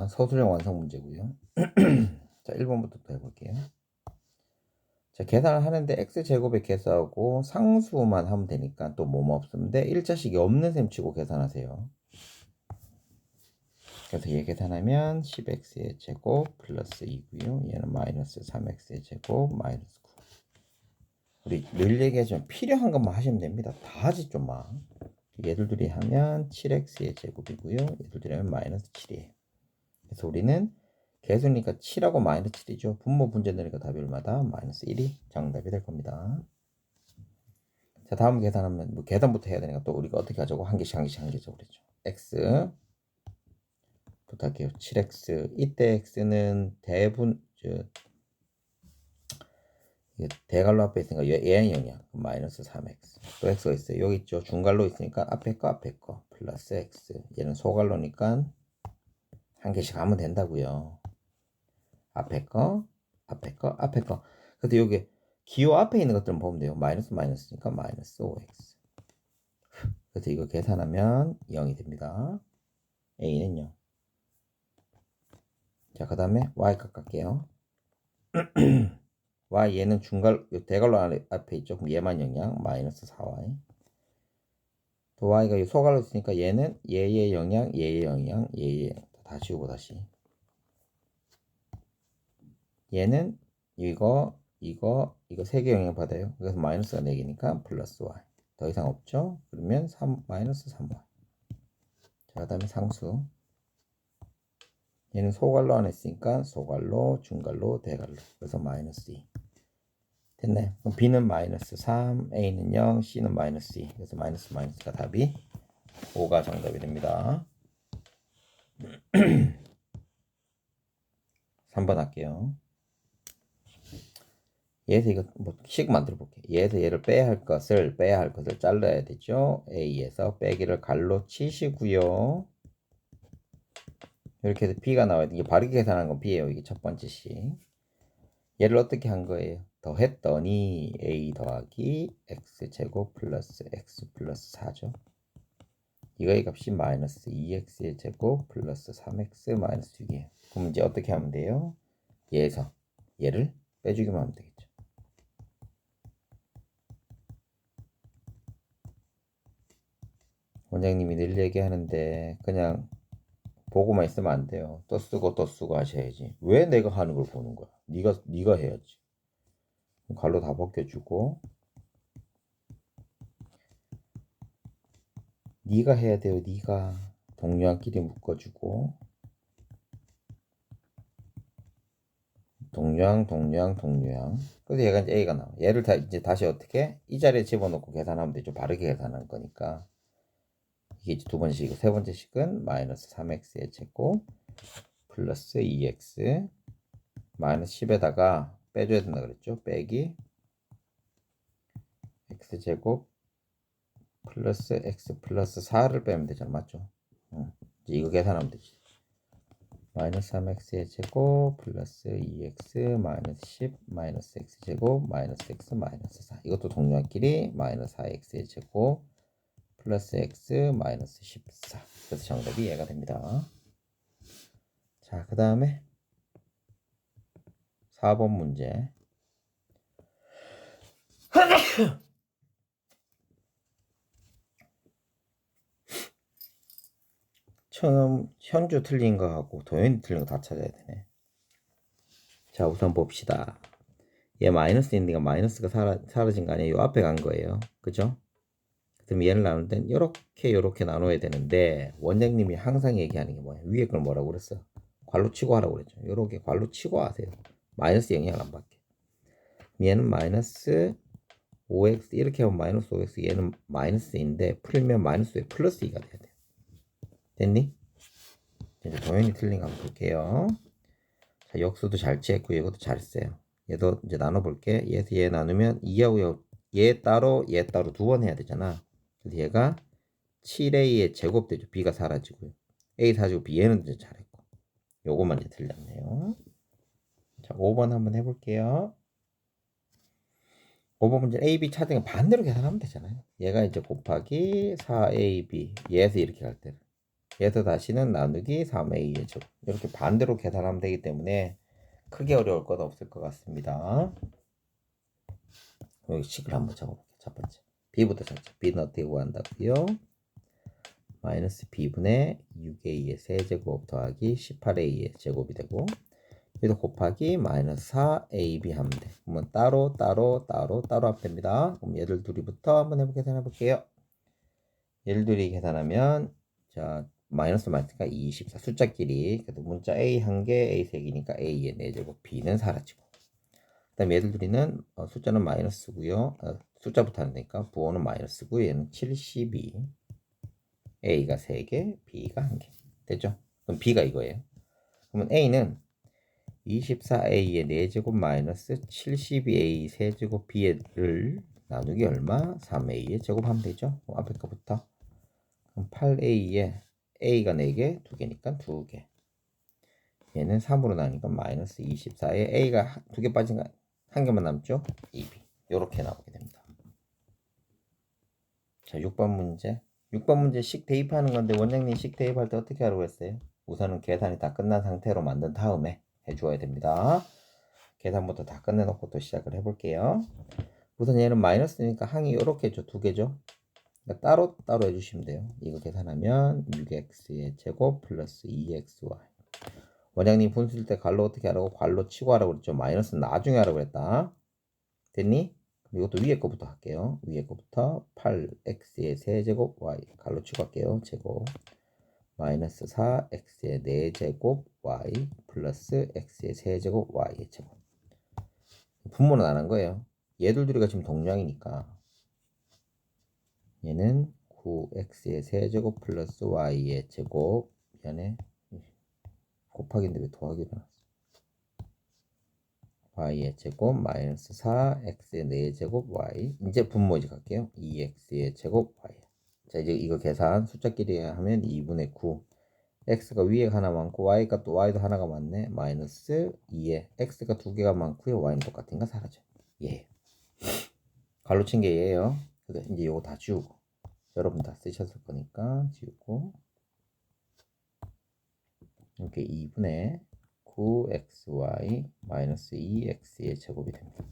서술형 완성 문제고요. 자, 1번부터 또 해볼게요. 자, 계산을 하는데 x제곱에 계수하고 상수만 하면 되니까 또 뭐뭐 없는데 1자식이 없는 셈 치고 계산하세요. 그래서 얘 계산하면 10x의 제곱 플러스 2고요. 얘는 마이너스 3x의 제곱 마이너스 9. 우리 늘 얘기하지만 필요한 것만 하시면 됩니다. 다 하지 좀 마. 얘들 둘이 하면 7x의 제곱이고요. 얘들 둘이 하면 마이너스 7이에요. 그래서 우리는 계수니까 7하고 마이너스 7이죠. 분모 분제 넣으니까 답이 얼마다? 마이너스 1이 정답이 될 겁니다. 자, 다음 계산하면 뭐 계산부터 해야 되니까 또 우리가 어떻게 하자고 한 개씩 그랬죠. x 부탁해요. 7x 이때 x는 대괄호 앞에 있으니까 얘는 0이야. 마이너스 3x. 또 x가 있어요. 여기 있죠. 중괄호 있으니까 앞에 거 플러스 x. 얘는 소괄호니까 한 개씩 하면 된다고요. 앞에 거. 그래서 여기 기호 앞에 있는 것들은 보면 돼요. 마이너스니까 마이너스 5x. 그래서 이거 계산하면 0이 됩니다. a는 0. 자, 그 다음에 y 값 갈게요. y 얘는 대괄호 앞에 있죠. 그럼 얘만 0이야. 마이너스 4y. 또 y가 이 소괄호 있으니까 얘는 얘의 영향, 얘의 다 지우고 다시. 얘는 이거 세 개 영향 받아요. 그래서 마이너스가 4개니까 플러스 y. 더 이상 없죠? 그러면 마이너스 3y. 자, 그 다음에 상수. 얘는 소괄호 안에 있으니까 소괄호, 중괄호, 대괄호. 그래서 마이너스 2. 됐네. 그럼 B는 마이너스 3, A는 0, C는 마이너스 2. 그래서 마이너스가 답이 5가 정답이 됩니다. 3번 할게요. 얘에서 이거 식 만들어 볼게요. 얘에서 얘를 빼야 할 것을 잘라야 되죠. A에서 빼기를 갈로 치시고요. 이렇게 해서 B가 나와야 돼. 이게 바르게 계산한 건 B예요. 이게 첫 번째 식. 얘를 어떻게 한 거예요? 더 했더니 A 더하기 X제곱 플러스 X 플러스 4죠. 이거의 값이 마이너스 2x의 제곱 플러스 3x 마이너스 6이에요. 그럼 이제 어떻게 하면 돼요? 얘에서 얘를 빼주기만 하면 되겠죠. 원장님이 늘 얘기하는데 그냥 보고만 있으면 안 돼요. 또 쓰고 하셔야지. 왜 내가 하는 걸 보는 거야? 네가 해야지. 갈로 다 벗겨주고 네가 해야 돼요. 네가 동류항끼리 묶어주고 동류항. 그래서 얘가 이제 A가 나와. 얘를 이제 다시 어떻게 이 자리에 집어넣고 계산하면 되죠. 바르게 계산한 거니까. 이게 이제 두 번씩이고 세 번째 식은 마이너스 3x의 제곱 플러스 2x 마이너스 10에다가 빼줘야 된다 그랬죠. 빼기 x제곱 플러스 x 플러스 4를 빼면 되잖아. 맞죠? 이제 이거 계산하면 되지. 마이너스 3x의 제곱 플러스 2x 마이너스 10 마이너스 x제곱 마이너스 x 마이너스 4. 이것도 동료끼리 마이너스 4x의 제곱 플러스 x 마이너스 14. 그래서 정답이 얘가 됩니다. 자, 그 다음에 4번 문제. 처음 현주 틀린 거 하고 도현이 틀린 거 다 찾아야 되네. 자, 우선 봅시다. 얘 마이너스 있는데 마이너스가 사라진 거 아니에요? 요 앞에 간 거예요. 그죠? 그럼 얘를 나눌 땐 요렇게 나눠야 되는데 원장님이 항상 얘기하는 게 뭐예요? 위에 걸 뭐라고 그랬어? 괄호 치고 하라고 그랬죠. 요렇게 괄호 치고 하세요. 마이너스 영향 안 받게. 얘는 마이너스 5x 이렇게 하면 마이너스 5x 얘는 마이너스인데 풀면 마이너스 5 플러스 2가 돼야 돼. 됐니? 이제 도현이 틀린 거 한번 볼게요. 자, 역수도 잘 취했고 이것도 잘했어요. 얘도 이제 나눠볼게. 얘에서 얘 나누면 2하고 얘 따로 두 번 해야 되잖아. 그래서 얘가 7a의 제곱 되죠. b가 사라지고요. a 사라지고 b 얘는 이제 잘했고 요것만 이제 틀렸네요. 자, 5번 한번 해볼게요. 5번 문제 a, b 찾은 거 반대로 계산하면 되잖아요. 얘가 이제 곱하기 4ab 얘에서 이렇게 갈 때는 얘도 다시는 나누기 3a의 제곱. 이렇게 반대로 계산하면 되기 때문에 크게 어려울 건 없을 것 같습니다. 여기 식을 한번 적어볼게요. 첫 번째 b부터 찾자. b는 어떻게 구한다고요? 마이너스 b분의 6a의 세제곱 더하기 18a의 제곱이 되고, 여기도 곱하기 마이너스 4ab 하면 돼. 그러면 따로 하면 됩니다. 그럼 얘들 둘이부터 한번 계산해 볼게요. 얘들 둘이 계산하면, 자, 마이너스 마이너스가 24. 숫자끼리, 그래도 문자 a 한 개, a 세 개니까 a의 4제곱, b는 사라지고. 그 다음에 얘들 둘이는 숫자는 마이너스고요. 숫자부터 하니까 부호는 마이너스고, 얘는 72. a가 3개, b가 1개. 됐죠? 그럼 b가 이거예요. 그러면 a는 24a의 4제곱 마이너스 72a 세제곱 b를 나누기 얼마? 3a의 제곱하면 되죠? 앞에 거부터. 그럼 8a에 a가 4개, 2개니까 2개. 얘는 3으로 나누니까 마이너스 24에 a가 2개 빠진 거 1개만 남죠? 2b. 요렇게 나오게 됩니다. 자, 6번 문제. 6번 문제 식 대입하는 건데, 원장님 식 대입할 때 어떻게 하라고 했어요? 우선은 계산이 다 끝난 상태로 만든 다음에 해주어야 됩니다. 계산부터 다 끝내놓고 또 시작을 해볼게요. 우선 얘는 마이너스니까 항이 이렇게 2개죠. 그러니까 따로 해주시면 돼요. 이거 계산하면 6x의 제곱 플러스 2xy. 원장님 분수일 때 괄호 어떻게 하라고? 괄호 치고 하라고 그랬죠. 마이너스 나중에 하라고 그랬다. 됐니? 이것도 위에 거부터 할게요. 위에 거부터 8x의 세제곱 y 괄호 치고 할게요. 제곱 마이너스 4x의 4제곱 y 플러스 x의 세제곱 y의 제곱. 분모는 안 한 거예요. 얘들 둘이가 지금 동량이니까 얘는 9x의 세제곱 플러스 y의 제곱, 미안해, 곱하기인데 왜 더하기로 나왔어? y의 제곱 마이너스 4x의 4제곱 y. 이제 분모지 갈게요. 2x의 제곱 y. 자, 이제 이거 계산 숫자끼리 하면 2분의 9. x가 위에 하나 많고 y가 또 y도 하나가 많네. 마이너스 2에 x가 2개가 많고요. y는 똑같으니까 사라져. 예. 갈로 친 게 얘예요. 그래서 이제 이거 다 지우고, 여러분 다 쓰셨을 거니까 지우고, 이렇게 2분의 9xy 마이너스 2x의 제곱이 됩니다.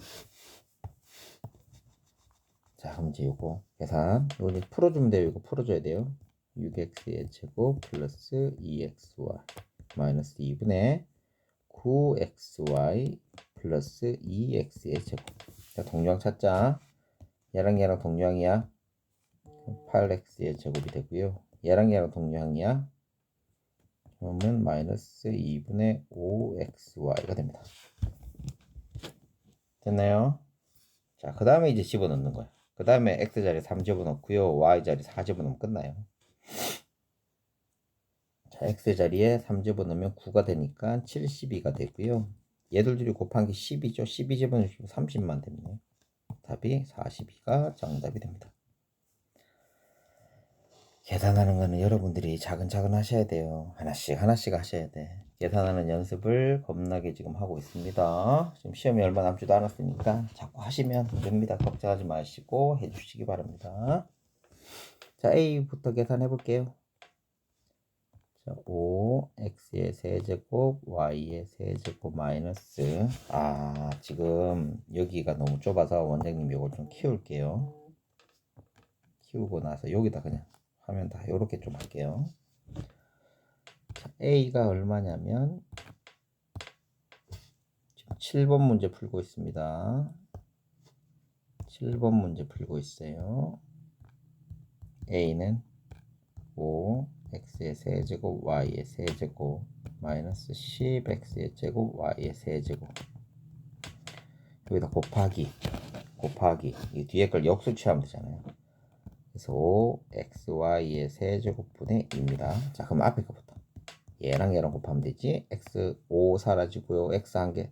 자, 그럼 이제 요거 계산, 요거 이제 풀어주면 돼요. 이거 풀어줘야 돼요. 6x의 제곱 플러스 2xy 마이너스 2분의 9xy 플러스 2x의 제곱. 자, 동량 찾자. 얘랑 동량이야. 8x의 제곱이 되고요. 얘랑 동량이야. 그러면 마이너스 2분의 5xy가 됩니다. 됐나요? 자, 그 다음에 이제 집어넣는 거야. 그 다음에 x자리 3 집어넣고요. y자리 4 집어넣으면 끝나요. 자, x자리에 3 집어넣으면 9가 되니까 72가 되고요. 얘들 둘이 곱한 게 10이죠. 12 집어넣으시면 30만 됩니다. 답이 42가 정답이 됩니다. 계산하는 거는 여러분들이 차근차근 하셔야 돼요. 하나씩 하셔야 돼. 계산하는 연습을 겁나게 지금 하고 있습니다. 지금 시험이 얼마 남지도 않았으니까 자꾸 하시면 됩니다. 걱정하지 마시고 해주시기 바랍니다. 자, A부터 계산해 볼게요. 자, 5x의 세제곱 y의 세제곱 마이너스, 지금 여기가 너무 좁아서 원장님 이걸 좀 키울게요. 키우고 나서 여기다 그냥 하면 다 이렇게 좀 할게요. 자, A가 얼마냐면 지금 7번 문제 풀고 있습니다. 7번 문제 풀고 있어요. A는 5x의 세제곱 y의 세제곱 마이너스 10x의 제곱 y의 세제곱, 여기다 곱하기 이 뒤에 걸 역수 취하면 되잖아요. 그래서 5xy의 세제곱분의 2입니다. 자, 그럼 앞에 거부터 얘랑 곱하면 되지. x 5 사라지고요. x 1개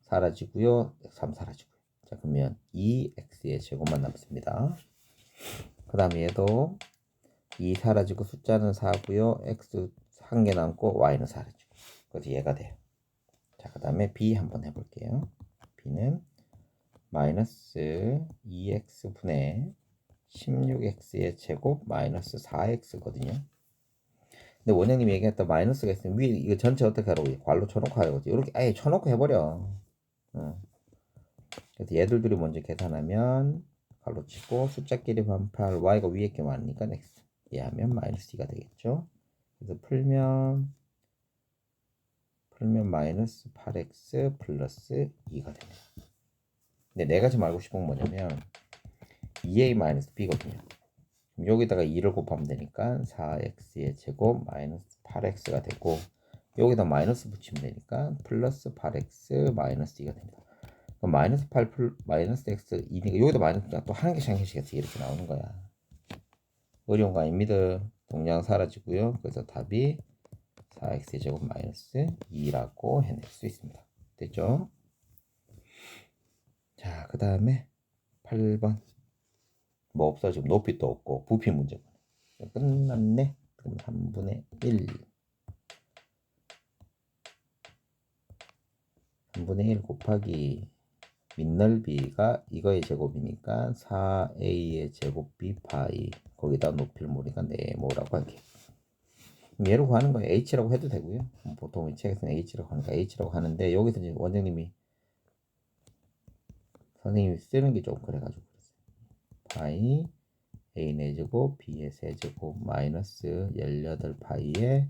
사라지고요. 3 사라지고요. 자, 그러면 2x의 제곱만 남습니다. 그 다음에 얘도 2 사라지고 숫자는 4고요. x 1개 남고 y는 사라지고, 그래서 얘가 돼요. 자, 그 다음에 b 한번 해볼게요. b는 마이너스 2x분의 16x의 제곱 마이너스 4x거든요. 근데 원장님이 얘기했던 마이너스가 있으면 위에 이거 전체 어떻게 하라고 괄호 쳐놓고 하라고 이렇게 아예 쳐놓고 해버려. 그래서 얘들 둘이 먼저 계산하면 괄호 치고 숫자끼리 반팔 y가 위에 게 많으니까 x 얘하면 마이너스 2가 되겠죠. 그래서 풀면 마이너스 8x 플러스 2가 되네요. 근데 내가 지금 알고 싶은 건 뭐냐면 2a 마이너스 b거든요. 그럼 여기다가 2를 곱하면 되니까 4x의 제곱 마이너스 8x가 되고 여기다 마이너스 붙이면 되니까 플러스 8x 마이너스 2가 됩니다. 그럼 마이너스 8 마이너스 x 2니까 여기다 마이너스가 또 한 개씩 한 개씩 해서 이렇게 나오는 거야. 어려운 거 아닙니다. 동량 사라지고요. 그래서 답이 4x의 제곱 마이너스 2라고 해낼 수 있습니다. 됐죠? 자, 그 다음에 8번 뭐 없어. 지금 높이도 없고 부피 문제고 끝났네. 그럼 3분의 1 3분의 1 곱하기 밑넓이가 이거의 제곱이니까 4a의 제곱 b 파이 거기다 높이를 모르니까 네모라고 할게요. 얘로 구하는 거예요. h라고 해도 되고요. 보통 이 책에서는 h라고 하니까 h라고 하는데 여기서 이제 원장님이 선생님이 쓰는 게 좀 그래가지고 파이 a의 제곱 b의 세제곱 마이너스 18파이의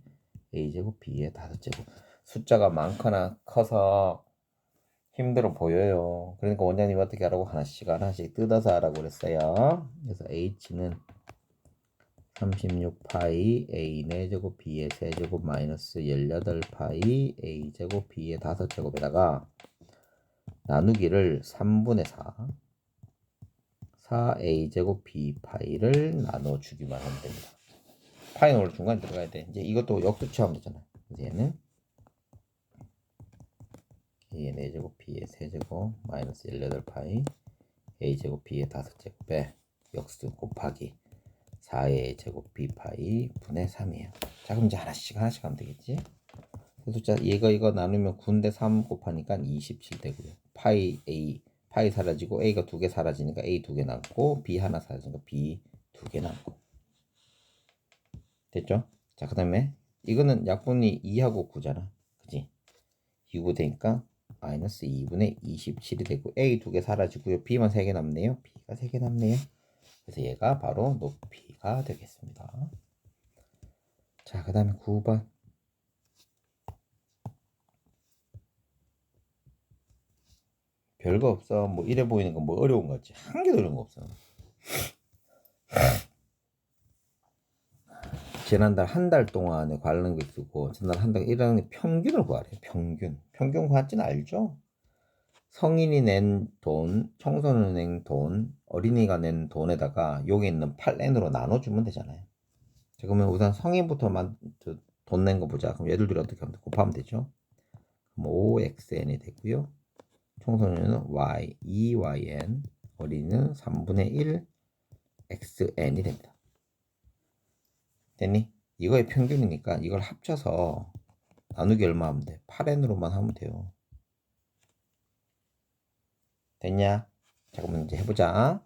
a제곱 b의 5제곱 숫자가 많거나 커서 힘들어 보여요. 그러니까 원장님이 어떻게 하라고 하나씩 뜯어서 하라고 그랬어요. 그래서 h는 36파이 a 4제곱 b의 세제곱 마이너스 18파이 a제곱 b의 5제곱에다가 나누기를 3분의 4 4a제곱 b 파이를 나눠주기만 하면 됩니다. 파이는 원래 중간에 들어가야 돼. 이제 이것도 역수치하면 되잖아. 그래서 얘는 a의 4제곱 b의 세제곱 마이너스 18파이 a제곱 b의 5제곱에 역수 곱하기 4의 제곱 b파이 분의 3이에요. 자, 그럼 이제 하나씩 하면 되겠지? 숫자 이거 나누면 9인데 3 곱하니까 27 되고요. 파이 사라지고 a가 2개 사라지니까 a 2개 남고 b 하나 사라지니까 b 2개 남고 됐죠? 자, 그 다음에 이거는 약분이 2하고 9잖아. 그지? 2구 되니까 마이너스 2분의 27이 되고 a 2개 사라지고요. b만 3개 남네요. b가 3개 남네요. 그래서 얘가 바로 높이가 되겠습니다. 자, 그 다음에 9번. 별거 없어. 뭐 이래 보이는 건 뭐 어려운 거 같지. 한 개도 어려운 거 없어. 지난달 한 달 동안에 관련 거 쓰고 지난달 한 달 이라는 평균을 구하래. 평균 구할지는 알죠? 성인이 낸 돈, 청소년이 낸 돈, 어린이가 낸 돈에다가 여기 있는 8n으로 나눠주면 되잖아요. 자, 그러면 우선 성인부터만 돈 낸 거 보자. 그럼 얘들끼리 어떻게 하면 곱하면 되죠? 그럼 5xn이 되고요. 청소년은 y, 2yn, 어린이는 3분의 1 xn이 됩니다. 됐니? 이거의 평균이니까 이걸 합쳐서 나누기 얼마 하면 돼? 8n으로만 하면 돼요. 됐냐? 자, 그럼 이제 해보자.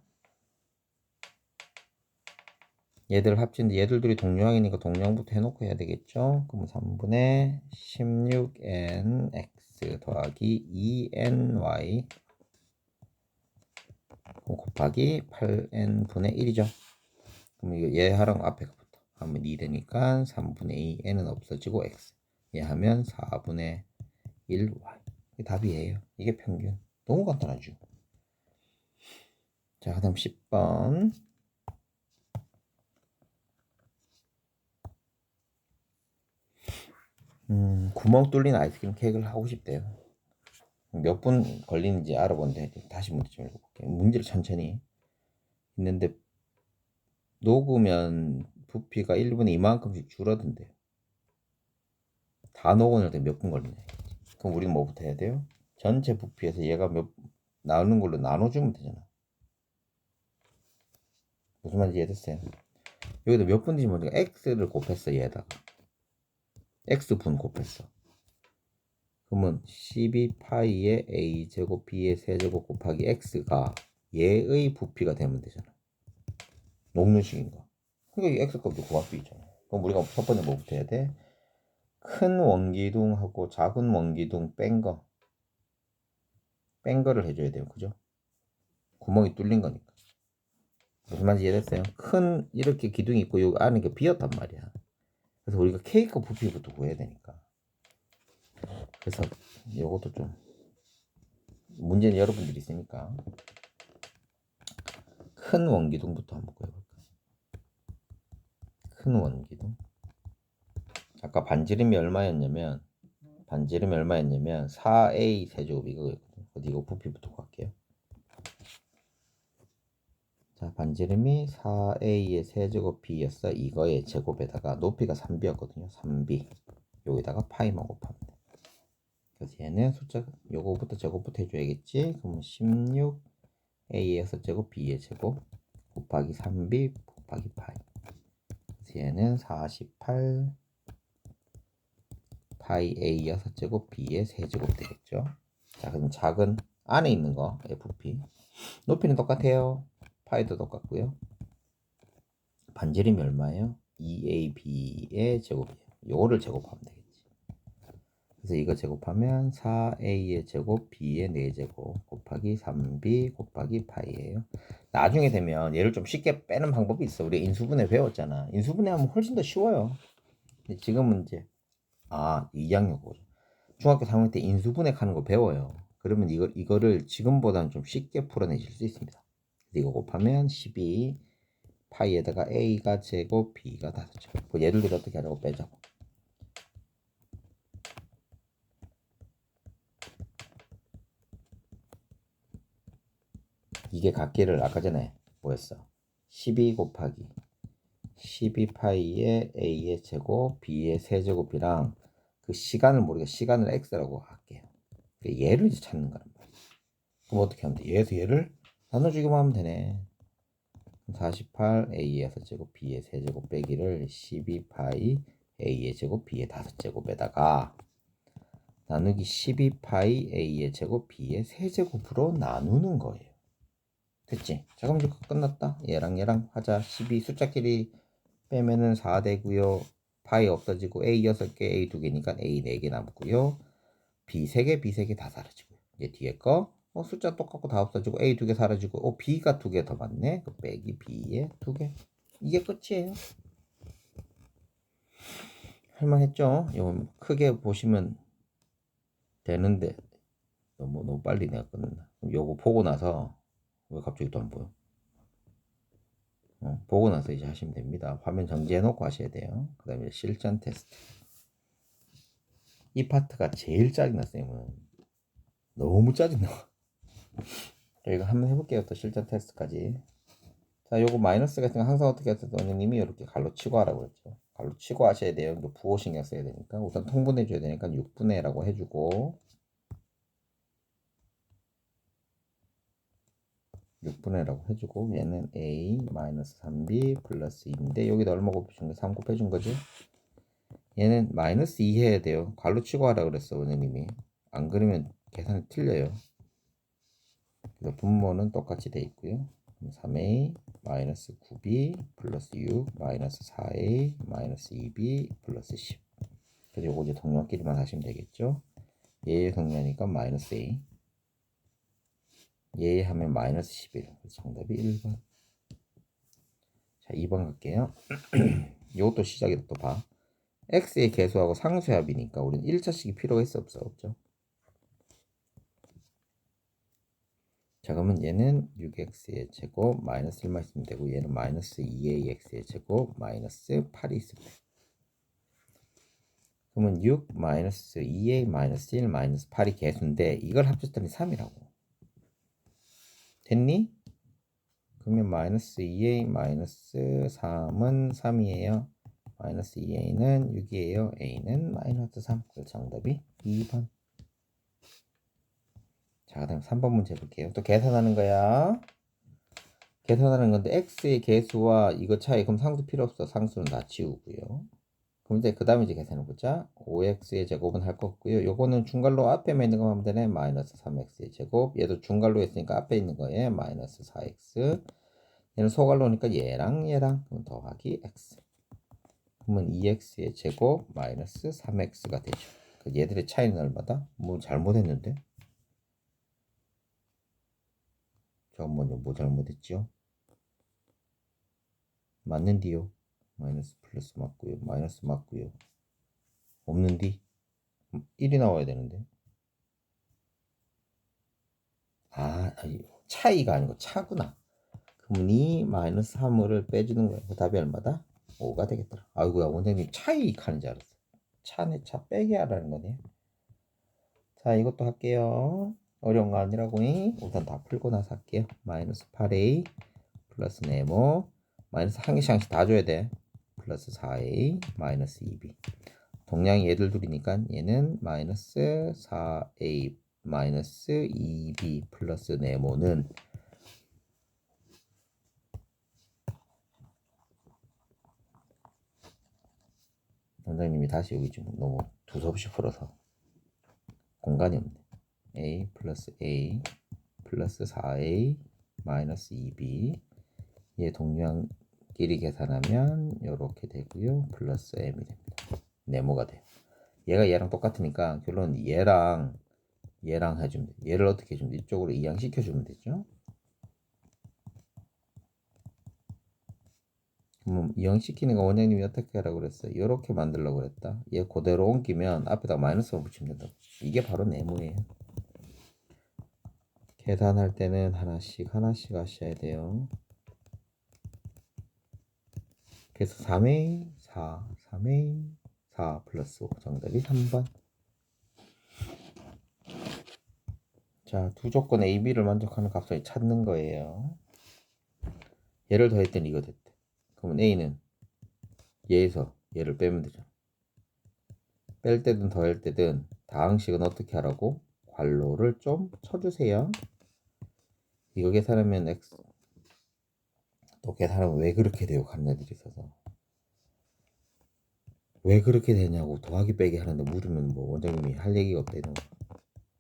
얘들 합치는데 얘들들이 동량이니까 동량부터 해놓고 해야 되겠죠? 그럼 3분의 16nx 더하기 2ny 곱하기 8n분의 1이죠. 그럼 이거 얘 하랑 앞에 붙어. 하면 2 되니까 3분의 2 n은 없어지고 x. 얘 하면 4분의 1y. 이게 답이에요. 이게 평균. 너무 간단하죠. 자, 그 다음 10번. 구멍 뚫린 아이스크림 케이크를 하고 싶대요. 몇 분 걸리는지 알아본데 다시 문제 좀 읽어볼게요. 문제를 천천히 있는데 녹으면 부피가 1분에 이만큼씩 줄어든대요. 다 녹으면 몇 분 걸리냐. 그럼 우리는 뭐부터 해야 돼요? 전체 부피에서 얘가 나오는 걸로 나눠주면 되잖아. 무슨 말인지 이해됐어요? 여기다 몇 분인지 모르니까 x를 곱했어. 얘에다가 x분 곱했어. 그러면 12파이의 a제곱 b의 세제곱 곱하기 x가 얘의 부피가 되면 되잖아. 녹는 식인 거. 그러니까 이 x 값도 구할 수 있잖아. 그럼 우리가 첫 번째 뭐부터 해야 돼? 큰 원기둥하고 작은 원기둥 뺀 거를 해줘야 돼요. 그죠? 구멍이 뚫린 거니까. 무슨 말인지 이해됐어요? 큰 이렇게 기둥이 있고 여기 안에 게 비었단 말이야. 그래서 우리가 K값 부피부터 구해야 되니까. 그래서 이것도 좀 문제는 여러분들이 있으니까 큰 원기둥부터 한번 구해볼까요? 큰 원기둥. 아까 반지름이 얼마였냐면 4A 세제곱 이거였거든요. 어디 이거 부피부터 구할게요. 자, 반지름이 4A의 세제곱 B였어. 이거의 제곱에다가 높이가 3B였거든요. 3B. 여기다가 파이만 곱하면 돼. 그래서 얘는 숫자 요거부터 제곱부터 해줘야겠지. 그러면 16A의 6제곱 B의 제곱 곱하기 3B 곱하기 파이. 그래서 얘는 48 파이 A 6제곱 B의 세제곱 되겠죠. 자, 그럼 작은 안에 있는 거 FP 높이는 똑같아요. 파이도 똑같고요. 반지름이 얼마예요? 2AB의 제곱이에요. 요거를 제곱하면 되겠지. 그래서 이거 제곱하면 4A의 제곱 B의 4제곱 곱하기 3B 곱하기 파이예요. 나중에 되면 얘를 좀 쉽게 빼는 방법이 있어. 우리 인수분해 배웠잖아. 인수분해 하면 훨씬 더 쉬워요. 근데 지금은 이제 2학년 거죠. 중학교 3학년 때 인수분해하는 거 배워요. 그러면 이거를 지금보다는 좀 쉽게 풀어내실 수 있습니다. 이거 곱하면 12 파이에다가 A가 제곱 B가 5제곱. 얘들들 어떻게 하려고 빼자고. 이게 각기를 아까 전에 뭐였어? 12 곱하기 12파이의 A의 제곱 B의 세제곱이랑 그 시간을 모르게 시간을 X라고 할게요. 얘를 이제 찾는 거란 말이야. 그럼 어떻게 하면 돼? 얘를 나눠주기만 하면 되네. 48 A의 6제곱 B의 세제곱 빼기를 12파이 A의 제곱 B의 5제곱에다가 나누기 12파이 A의 제곱 B의 세제곱으로 나누는 거예요. 됐지? 자, 그럼 이제 끝났다. 얘랑 하자. 12 숫자끼리 빼면은 4 되고요. 파이 없어지고 A 6개, A 2개니까 A 4개 남고요. B 3개, B 3개 다 사라지고요. 이제 뒤에 거 숫자 똑같고 다 없어지고 A 2개 사라지고 B가 2개 더 많네. 그 빼기 B에 2개. 이게 끝이에요. 할만했죠? 이거 크게 보시면 되는데 너무 빨리 내가 끝낸다. 요거 보고 나서 왜 갑자기 또 안 보여? 보고 나서 이제 하시면 됩니다. 화면 정지해 놓고 하셔야 돼요. 그 다음에 실전 테스트. 이 파트가 제일 짜증나, 쌤은. 너무 짜증나. 저희가 한번 해볼게요. 또 실전 테스트까지. 자, 요거 마이너스 같은 거 항상 어떻게 하세요? 원장님이 이렇게 갈로 치고 하라고 그랬죠. 갈로 치고 하셔야 돼요. 이거 부호 신경 써야 되니까. 우선 통분해 줘야 되니까 6분의 라고 해주고 6분의 라고 해주고 얘는 A 마이너스 3B 플러스 2인데 여기다 얼마 곱해준 거? 3 곱해준 거지? 얘는 마이너스 2 해야 돼요. 갈로 치고 하라 그랬어 원장님이. 안 그러면 계산이 틀려요. 그래서 분모는 똑같이 돼 있고요. 3A 마이너스 9B 플러스 6 마이너스 4A 마이너스 2B 플러스 10. 그래서 요거 이제 동량끼리만 하시면 되겠죠. 얘의 동량이니까 마이너스 A. 얘 하면 마이너스 11. 그래서 정답이 1번. 자, 2번 갈게요. 이것도 시작이다. 또 봐. x의 개수하고 상수합이니까 우리는 1차식이 필요가 있어 없어? 없죠. 자, 그러면 얘는 6x의 제곱 마이너스 1만 있으면 되고 얘는 마이너스 2ax의 제곱 마이너스 8이 있으면 돼. 그러면 6 마이너스 2a 마이너스 1 마이너스 8이 개수인데 이걸 합쳤더니 3이라고. 됐니? 그러면 마이너스 2a 마이너스 3은 3이에요. 마이너스 2a는 6이에요. a는 마이너스 3. 그래서 정답이 2번. 자, 그 다음 3번 문제 볼게요. 또 계산하는 거야. 계산하는 건데 x의 개수와 이거 차이. 그럼 상수 필요 없어. 상수는 다 지우고요. 그럼 이제 그 다음에 이제 계산해 보자. 5x의 제곱은 할 거 없고요. 요거는 중괄호 앞에만 있는 거 하면 되네. 마이너스 3x의 제곱. 얘도 중괄호 했으니까 앞에 있는 거에 마이너스 4x. 얘는 소괄호니까 얘랑 그럼 더하기 x. 그러면 2x의 제곱 마이너스 3x가 되죠. 얘들의 차이는 얼마다? 뭐 잘못했는데? 잠깐만요. 뭐 잘못했지요? 맞는디요? 마이너스 플러스 맞고요. 마이너스 맞고요. 없는디? 1이 나와야 되는데. 차이가 아니고 차구나. 그러면 2 마이너스 3을 빼주는 거야. 그 답이 얼마다? 5가 되겠더라. 아이고야, 원장님 차이 하는 줄 알았어. 차네, 차 빼기 하라는 거네. 자, 이것도 할게요. 어려운 거 아니라고. 우선 다 풀고 나서 할게요. 마이너스 8a 플러스 네모 마이너스 한 개씩 한씩 다 줘야 돼. 플러스 4a 마이너스 2b. 동량이 얘들 둘이니까 얘는 마이너스 4a 마이너스 2b 플러스 네모는 원장님이 다시 여기 지금 너무 두서없이 풀어서 공간이 없네. a 플러스 4a 마이너스 2b 얘 동량끼리 계산하면 이렇게 되고요. 플러스 m이 됩니다. 네모가 돼요. 얘가 얘랑 똑같으니까 결론은 얘랑 해주면 돼. 얘를 어떻게 해주면 돼? 이쪽으로 이양시켜주면 되죠. 그럼 이양시키는 거 원장님이 어떻게 하라고 그랬어요? 이렇게 만들려고 그랬다. 얘 그대로 옮기면 앞에다 마이너스만 붙이면 된다. 이게 바로 네모예요. 계산할 때는 하나씩 하셔야 돼요. 그래서 3a 4 플러스 5 정답이 3번. 자, 두 조건 A, B를 만족하는 값을 찾는 거예요. 얘를 더했더니 이거 됐대. 그러면 A는 얘에서 얘를 빼면 되죠. 뺄 때든 더할 때든 다항식은 어떻게 하라고? 괄호를 좀 쳐주세요. 이거 계산하면 X 또 계산하면 왜 그렇게 돼요? 가는 애들이 있어서 왜 그렇게 되냐고 더하기 빼기 하는데 물으면 뭐 원장님이 할 얘기가 없다 이런 거.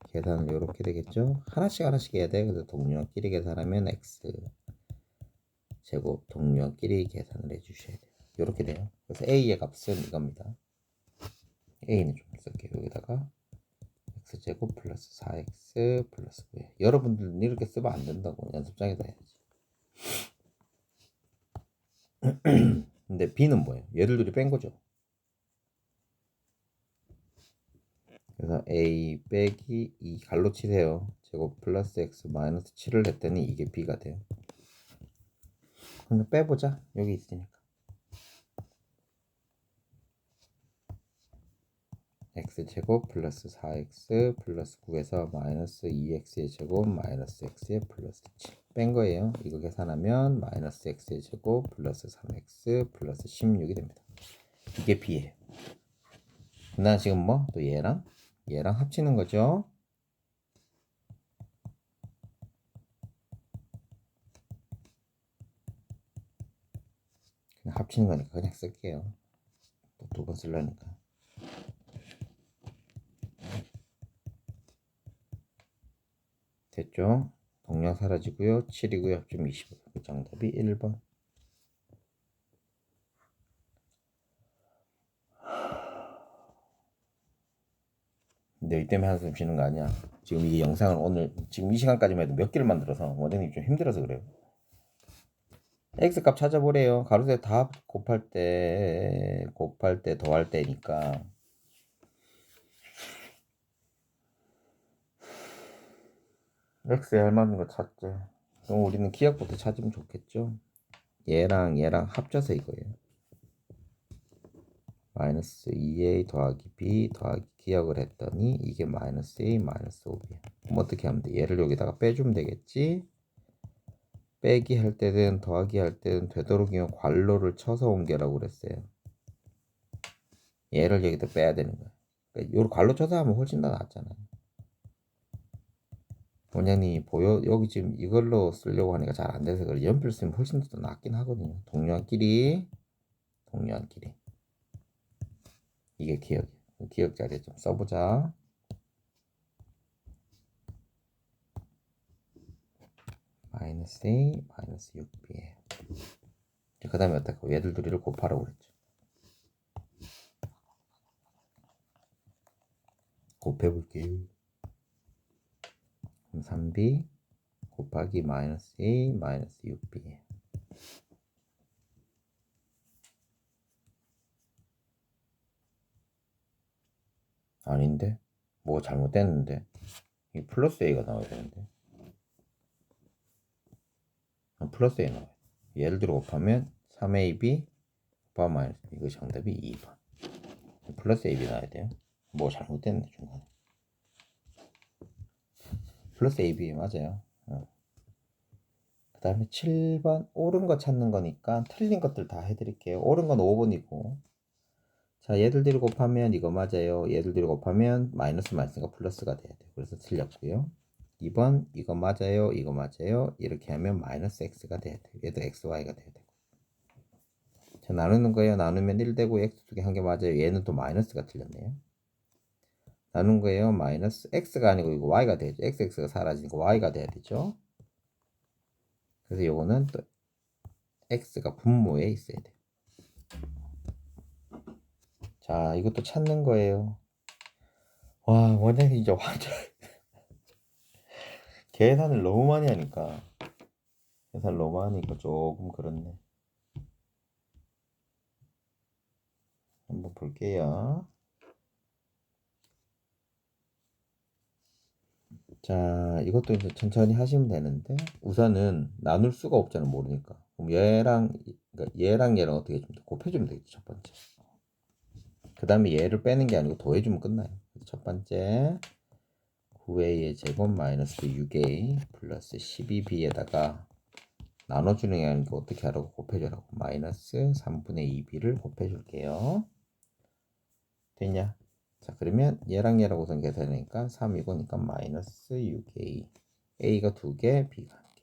계산은 이렇게 되겠죠? 하나씩 해야 돼. 그래서 동료끼리 계산하면 X 제곱 동료끼리 계산을 해주셔야 돼요. 이렇게 돼요. 그래서 A의 값은 이겁니다. A는 좀 쓸게요. 여기다가 x제곱 플러스 4x 플러스 9. 여러분들은 이렇게 쓰면 안 된다고. 연습장에다 해야지. 근데 b는 뭐예요? 얘들 둘이 뺀 거죠. 그래서 a 빼기 2 갈로 치세요. 제곱 플러스 x 마이너스 7을 했더니 이게 b가 돼요. 그럼 빼보자. 여기 있으니까. x제곱 플러스 4x 플러스 9에서 마이너스 2x의 제곱 마이너스 x의 플러스 7 뺀 거예요. 이거 계산하면 마이너스 x의 제곱 플러스 3x 플러스 16이 됩니다. 이게 b예요. 나 지금 뭐 또 얘랑 합치는 거죠. 그냥 합치는 거니까 그냥 쓸게요. 또 두 번 쓰려니까. 됐죠? 동량 사라지고요. 7이고요. 합치면 25. 그 정답이 1번. 근데 이 때문에 한숨 쉬는 거 아니야. 지금 이 영상을 오늘 지금 이 시간까지만 해도 몇 개를 만들어서 원장님 좀 힘들어서 그래요. x값 찾아보래요. 가로세 답 곱할 때 더할 때니까 x에 알맞는 거 찾지. 그럼 우리는 기억부터 찾으면 좋겠죠. 얘랑 합쳐서 이거예요. 마이너스 2a 더하기 b 더하기 기억을 했더니 이게 마이너스 a 마이너스 5b. 그럼 어떻게 하면 돼? 얘를 여기다가 빼주면 되겠지. 빼기 할 때든 더하기 할 때든 되도록이면 괄호를 쳐서 옮겨라고 그랬어요. 얘를 여기다 빼야 되는 거야. 그러니까 요 괄호 쳐서 하면 훨씬 더 낫잖아요. 원장님이 보여 여기 지금 이걸로 쓰려고 하니까 잘 안 돼서 그래. 연필 쓰면 훨씬 더 낫긴 하거든요. 동료한끼리 이게 기억이에요. 기억 자리에 좀 써보자. 마이너스 a 마이너스 6b에 그 다음에 어떻게 얘들 둘이를 곱하라고 그랬죠. 곱해볼게요. 그럼 3b 곱하기 마이너스 a 마이너스 6b. 아닌데? 뭐가 잘못됐는데? 이 플러스 a가 나와야 되는데. 플러스 a 나와요. 예를 들어 곱하면 3ab 곱하기 마이너스 이거 정답이 2번. 플러스 ab 나와야 돼요. 뭐 잘못됐네 중간에. 플러스 ab 맞아요. 그 다음에 7번 옳은 거 찾는 거니까 틀린 것들 다 해드릴게요. 옳은 건 5번이고 자 얘들끼리 곱하면 이거 맞아요. 얘들끼리 곱하면 마이너스가 플러스가 돼야 돼요. 그래서 틀렸고요. 2번 이거 맞아요. 이거 맞아요. 이렇게 하면 마이너스 x가 돼야 돼요. 얘도 xy가 돼야 되고 자 나누는 거예요. 나누면 1 되고 x 두 개 한 개 맞아요. 얘는 또 마이너스가 틀렸네요. 나눈 거예요. 마이너스 x가 아니고 이거 y가 되죠. x가 사라지니까 y가 돼야 되죠. 그래서 요거는 또 x가 분모에 있어야 돼요. 자 이것도 찾는 거예요. 와 원장님 이제 완전 계산을 너무 많이 하니까 조금 그렇네. 한번 볼게요. 자 이것도 이제 천천히 하시면 되는데 우선은 나눌 수가 없잖아 모르니까. 그럼 그러니까 얘랑 어떻게 좀 곱해주면 되겠지 첫 번째. 그 다음에 얘를 빼는 게 아니고 더해주면 끝나요. 첫 번째 9a의 제곱 마이너스 6a 플러스 12b에다가 나눠주는 게 아니고 어떻게 하라고 곱해주라고 마이너스 3분의 2b를 곱해줄게요. 됐냐? 자 그러면 얘랑 우선 계산하니까 3이고니까 마이너스 6a a가 2개 b가 1개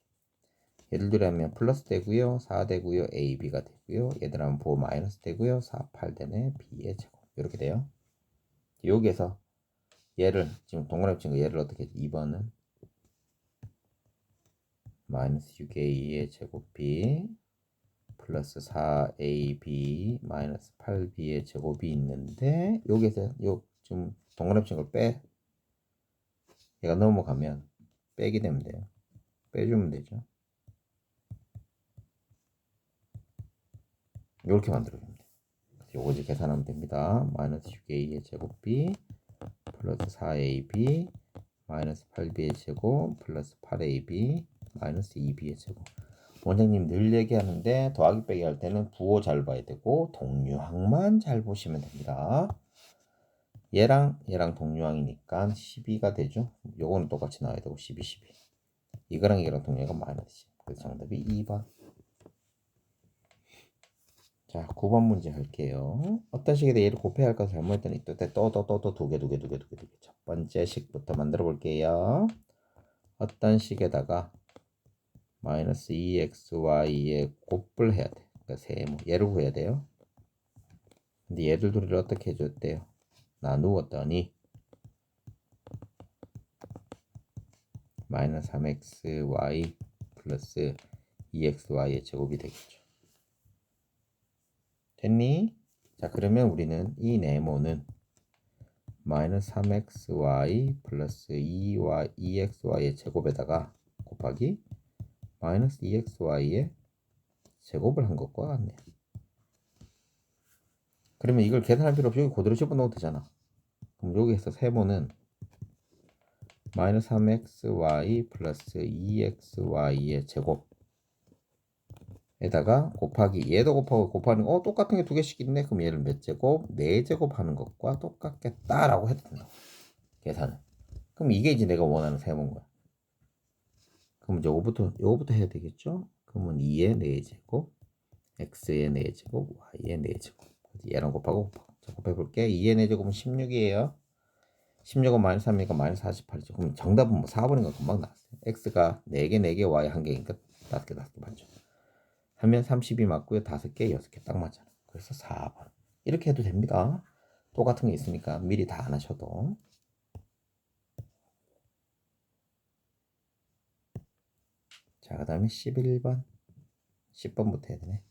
얘들 들하면 플러스 되고요 4 되고요 a b가 되고요 얘들 하면 보호 마이너스 되고요 4 8 되네 b의 제곱 이렇게 돼요. 여기에서 얘를 지금 동그라미 친 거 얘를 어떻게 했지? 2번은 마이너스 6a의 제곱 b 플러스 4ab 마이너스 8b의 제곱이 있는데 여기에서 지금 동그라미 친 걸 빼 얘가 넘어가면 빼게 되면 돼요. 빼주면 되죠. 이렇게 만들어주면 돼요. 요거 이제 계산하면 됩니다. 마이너스 6a의 제곱 b 플러스 4ab 마이너스 8b의 제곱 플러스 8ab 마이너스 2b의 제곱. 원장님 늘 얘기하는데 더하기 빼기 할 때는 부호 잘 봐야 되고 동류항만 잘 보시면 됩니다. 얘랑 동류항이니까 12가 되죠. 요거는 똑같이 나와야 되고 12, 12. 이거랑 동류가 마이너스 10. 그래서 정답이 2번. 자, 9번 문제 할게요. 어떤 식에다 얘를 곱해야 할까 잘못했더니 또 두 개. 첫 번째 식부터 만들어 볼게요. 어떤 식에다가 마이너스 2xy에 곱을 해야 돼. 그러니까 세모. 얘를 구해야 돼요. 근데 얘들 둘이를 어떻게 해줬대요? 나누었더니 마이너스 3xy 플러스 2xy의 제곱이 되겠죠. 됐니? 자 그러면 우리는 이 네모는 마이너스 3xy 플러스 2xy의 제곱에다가 곱하기 마이너스 2xy의 제곱을 한 것과 같네요. 그러면 이걸 계산할 필요 없이 여기 그대로 집어넣어도 되잖아. 그럼 여기에서 세모는 마이너스 3xy 플러스 2xy의 제곱에다가 곱하기 얘도 곱하고 곱하는 똑같은 게 두 개씩 있네. 그럼 얘를 몇 제곱? 4제곱 하는 것과 똑같겠다라고 해도 된다. 계산은. 그럼 이게 이제 내가 원하는 세모인 거야. 그럼 요거부터 해야 되겠죠? 그러면 2의 4제곱 x의 4제곱 y의 4제곱 얘랑 곱하고 자, 곱해볼게. 2의 4제곱은 16이에요 16은 마이너스 3이니까 마이너스 48이죠. 그럼 정답은 뭐 4번인 거 금방 나왔어요. x가 4개 4개 y 1개니까 5개 맞죠. 하면 30이 맞고요 5개 6개 딱 맞잖아. 그래서 4번 이렇게 해도 됩니다. 똑같은 게 있으니까 미리 다 안 하셔도. 자 그 다음에 11번 10번부터 해야 되네.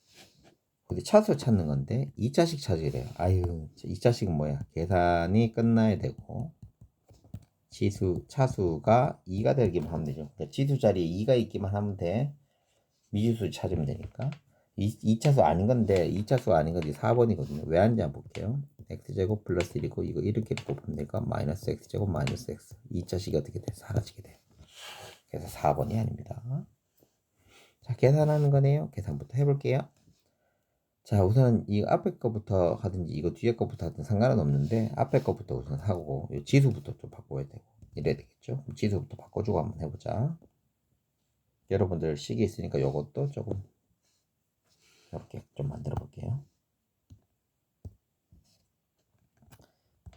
어디 차수 찾는 건데 2자식 찾으래요. 아유 2자식은 뭐야 계산이 끝나야 되고 차수가 2가 되기만 하면 되죠. 그러니까 지수 자리에 2가 있기만 하면 돼. 미지수 찾으면 되니까. 2차수 아닌 건데 2차수 아닌 건데 4번이거든요. 왜 하는지 한번 볼게요. x제곱 플러스 1이고 이거 이렇게 곱하면 되니까 마이너스 x제곱 마이너스 x 2차식이 어떻게 돼? 사라지게 돼. 그래서 4번이 아닙니다. 자, 계산하는 거네요. 계산부터 해볼게요. 자, 우선 이 앞에 거부터 하든지 이거 뒤에 거부터 하든 상관은 없는데 앞에 거부터 우선 하고 이 지수부터 좀 바꿔야 되고 이래야 되겠죠. 지수부터 바꿔주고 한번 해보자. 여러분들 식이 있으니까 이것도 조금 이렇게 좀 만들어 볼게요.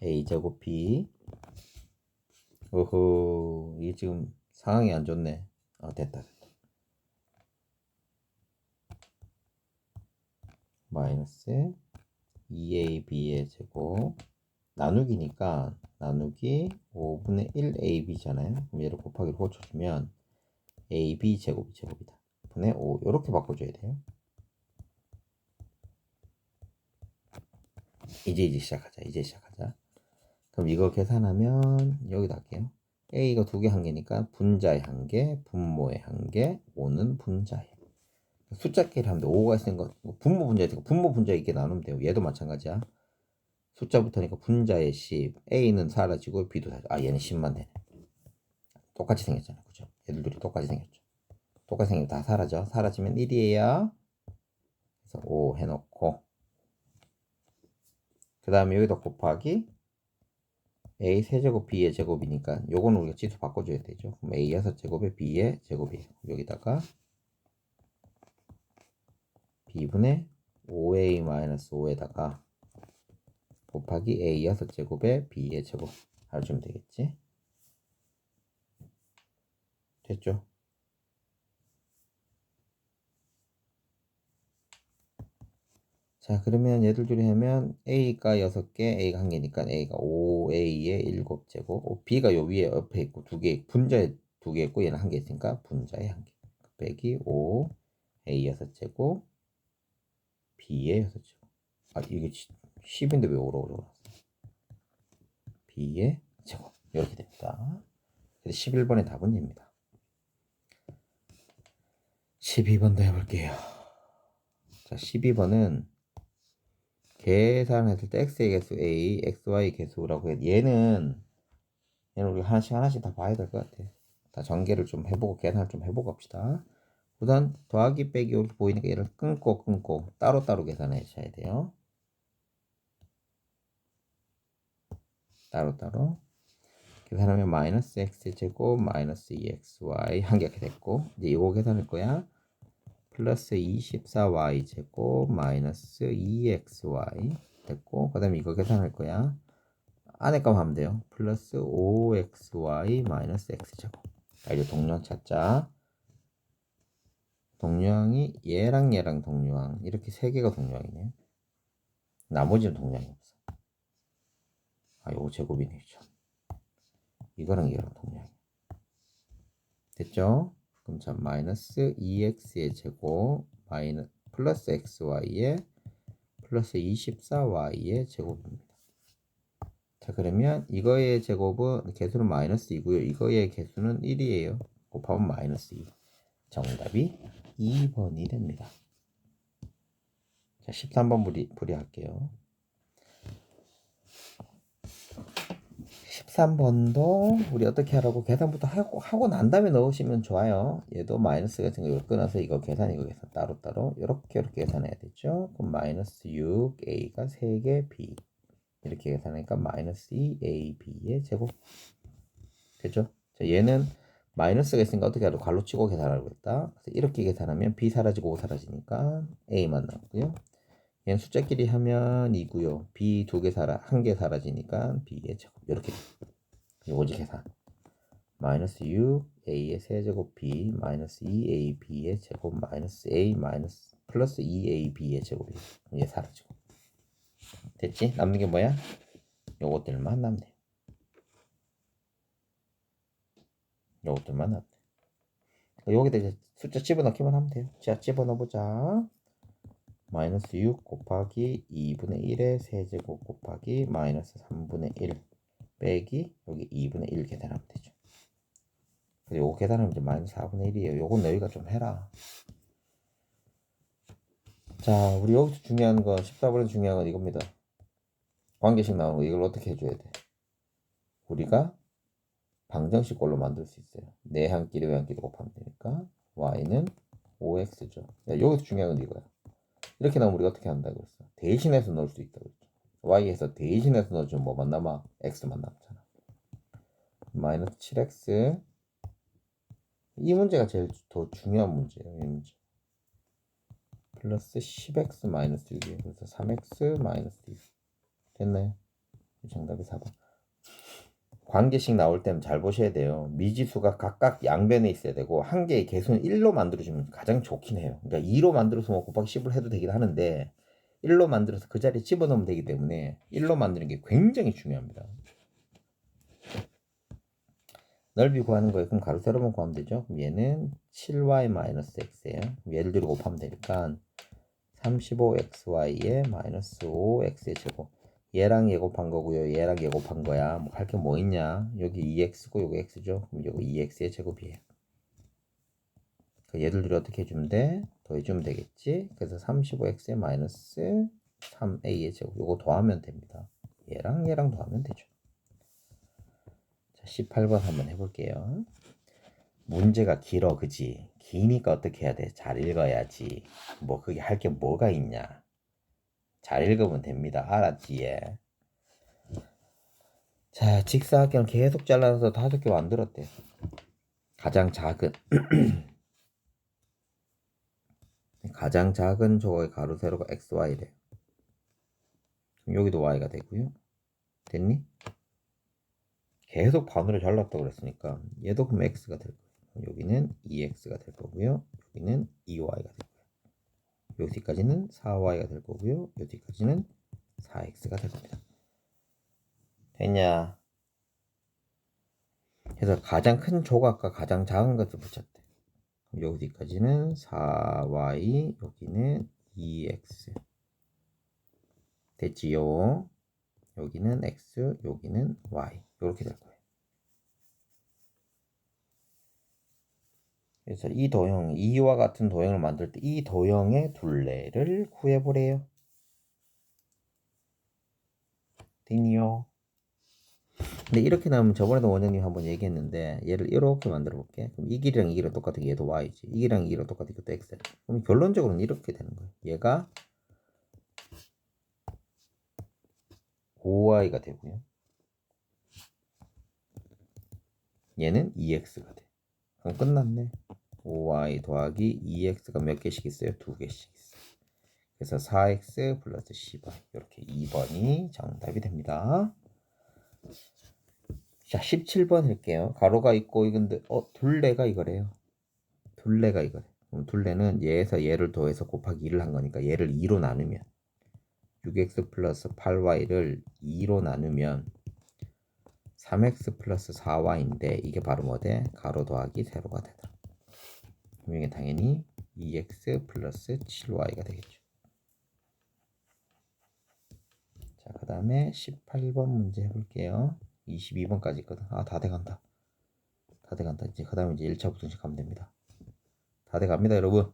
a제곱 b 오호 이게 지금 상황이 안 좋네. 됐다. 마이너스 2ab의 제곱 나누기니까 나누기 5분의 1ab잖아요. 그럼 얘를 곱하기를 고쳐주면 ab 제곱이다. 분의 5 이렇게 바꿔줘야 돼요. 이제 시작하자. 그럼 이거 계산하면 여기다 할게요. a가 2개 한 개니까 분자에 한 개, 분모에 한 개, 5는 분자에. 숫자끼리 하면 돼. 5가 있으니까 분모 분자에 되고 분모 분자에 이렇게 나누면 돼요. 얘도 마찬가지야. 숫자부터니까 분자에 10, a는 사라지고 b도 사라지고 얘는 10만 되네. 똑같이 생겼잖아. 그죠? 얘들 둘이 똑같이 생겼죠. 똑같이 생기면 다 사라져. 사라지면 1이에요. 그래서 5 해놓고 그 다음에 여기다 곱하기 a 세제곱 b의 제곱이니까 요거는 우리가 지수 바꿔줘야 되죠. 그럼 a 6제곱에 b의 제곱이에요. 여기다가 b분의 5a-5에다가 곱하기 a 6제곱에 b의 제곱 해주면 되겠지. 됐죠? 자, 그러면 얘들 둘이 하면 a가 6개, a가 1개니까 a가 5a의 7제곱, b가 요 위에 옆에 있고 2개, 분자에 2개 있고 얘는 1개 있으니까 분자에 1개. 빼기 5, a 6제곱, b의 6제곱. 이게 10인데 왜 5라고 적어놨어? b의 제곱. 이렇게 됩니다. 그래서 11번의 답은 얘입니다. 12번도 해볼게요. 자, 12번은 계산했을 때 x의 개수 a, xy 개수라고 해. 얘는 우리 하나씩 다 봐야 될 것 같아. 다 전개를 좀 해보고 계산을 좀 해보고 합시다. 우선 더하기 빼기 이렇게 보이니까 얘를 끊고 따로따로 계산하셔야 돼요. 따로따로 계산하면 마이너스 x제곱 마이너스 2xy 한 개 이렇게 됐고 이제 이거 계산할 거야. 플러스 24y제곱 마이너스 2xy 됐고 그 다음에 이거 계산할 거야. 안에 값 하면 돼요. 플러스 5xy 마이너스 x제곱. 이제 동량 찾자. 동량이 얘랑 동량 이렇게 세 개가 동량이네. 나머지는 동량이 없어. 요거 제곱이네. 이거랑 동량이. 됐죠? 그럼 자 마이너스 2x의 제곱 마이너스 플러스 xy의 플러스 24y의 제곱입니다. 자 그러면 이거의 제곱은 개수는 마이너스 2고요. 이거의 개수는 1이에요. 곱하면 마이너스 2. 정답이 2번이 됩니다. 자 13번 불이할게요. 13번도 우리 어떻게 하라고 계산부터 하고 난 다음에 넣으시면 좋아요. 얘도 마이너스 같은 거 이거 끊어서 이거 계산 따로따로 이렇게 계산해야 되죠. 그럼 마이너스 6a가 3개 b 이렇게 계산하니까 마이너스 2ab의 제곱 되죠. 자, 얘는 마이너스가 있으니까 어떻게 하라고 괄호 치고 계산하라고 했다. 그래서 이렇게 계산하면 b 사라지고 5 사라지니까 a만 남고요. 얘는 숫자끼리 하면 2고요. b 2개 한 개 사라지니까 b의 제곱 이렇게 요거지 계산. 마이너스 6 a의 세제곱 b 마이너스 2a b의 제곱 마이너스 a 마이너스 플러스 2a b의 제곱이 이게 사라지고 됐지? 남는 게 뭐야? 요것들만 남네. 요것들만 남네. 여기다 이제 숫자 집어넣기만 하면 돼요. 자 집어넣어보자. 마이너스 6 곱하기 2분의 1의 세제곱 곱하기 마이너스 3분의 1 빼기 여기 2분의 1 계산하면 되죠. 그리고 요거 계산하면 이제 마이너스 4분의 1이에요. 요건 너희가 좀 해라. 자, 우리 여기서 중요한 거 14번에 중요한 건 이겁니다. 관계식 나오는 거 이걸 어떻게 해줘야 돼? 우리가 방정식 꼴로 만들 수 있어요. 내한끼리 외한끼리 곱하면 되니까 y는 5x죠. 야, 여기서 중요한 건 이거야. 이렇게 나오면 우리가 어떻게 한다 그랬어? 대신해서 넣을 수 있다고 그랬죠. y에서 대신해서 넣어주면 뭐만 남아? x만 남잖아. 마이너스 7x. 이 문제가 제일 더 중요한 문제예요. 이 문제. 플러스 10x 마이너스 6이에요. 그래서 3x 마이너스 6. 됐나요? 정답이 4번. 관계식 나올 때는 잘 보셔야 돼요. 미지수가 각각 양변에 있어야 되고 한 개의 개수는 1로 만들어주면 가장 좋긴 해요. 그러니까 2로 만들어서 뭐 곱하기 10을 해도 되긴 하는데 1로 만들어서 그 자리에 집어넣으면 되기 때문에 1로 만드는 게 굉장히 중요합니다. 넓이 구하는 거예요. 그럼 가로 세로만 구하면 되죠. 그럼 얘는 7y-x예요. 얘를 뒤로 곱하면 되니까 35xy에 마이너스 5x의 제곱. 얘랑 얘 곱한 거고요. 얘랑 얘 곱한 거야. 뭐 할 게 뭐 있냐? 여기 2x고 여기 x죠. 그럼 여기 2x의 제곱이에요. 그 얘들들이 어떻게 해주면 돼? 더해주면 되겠지. 그래서 35x에 마이너스 3a의 제곱. 요거 더하면 됩니다. 얘랑 얘랑 더하면 되죠. 자, 18번 한번 해볼게요. 문제가 길어, 그지? 기니까 어떻게 해야 돼? 잘 읽어야지. 뭐 그게 할 게 뭐가 있냐? 잘 읽으면 됩니다. 알았지? 예. 자, 직사각형 계속 잘라서 5개 만들었대. 가장 작은 가장 작은 조각의 가로 세로가 xy래요. 여기도 y가 되고요. 됐니? 계속 반으로 잘랐다고 그랬으니까 얘도 그럼 x가 될 거예요. 여기는 2x가 될 거고요. 여기는 2y가 될 거예요. 여기까지는 4y가 될 거고요. 여기까지는 4x가 될 겁니다. 됐냐? 그래서 가장 큰 조각과 가장 작은 것을 붙였대. 여기까지는 4y, 여기는 2x. 됐지요? 여기는 x, 여기는 y. 이렇게 될 거예요. 그래서 이 도형, 이와 같은 도형을 만들 때 이 도형의 둘레를 구해보래요. 됐니요? 근데 이렇게 나오면 저번에도 원장님 한번 얘기했는데 얘를 이렇게 만들어 볼게. 그럼 이 길이랑 이 길이랑 똑같은 게 얘도 y지. 이 길이랑 이 길이랑 똑같은 것도 x. 그럼 결론적으로는 이렇게 되는 거예요. 얘가 5y가 되고요. 얘는 2x가 돼. 그럼 끝났네. 5y 더하기 2x가 몇 개씩 있어요? 2개씩 있어요. 그래서 4x 플러스 10y. 이렇게 2번이 정답이 됩니다. 자, 17번 할게요. 가로가 있고 이건데 둘레가 이거래요. 둘레가 이거래. 그럼 둘레는 얘에서 얘를 더해서 곱하기 2를 한 거니까 얘를 2로 나누면 6x 플러스 8y를 2로 나누면 3x 플러스 4y인데 이게 바로 뭐 돼? 가로 더하기 세로가 되더라. 그럼 이게 당연히 2x 플러스 7y가 되겠죠. 자, 그 다음에 18번 문제 해볼게요. 22번까지 있거든. 아, 다 돼간다. 다 돼간다. 이제 그 다음에 이제 1차부터 시작하면 됩니다. 다 돼갑니다, 여러분.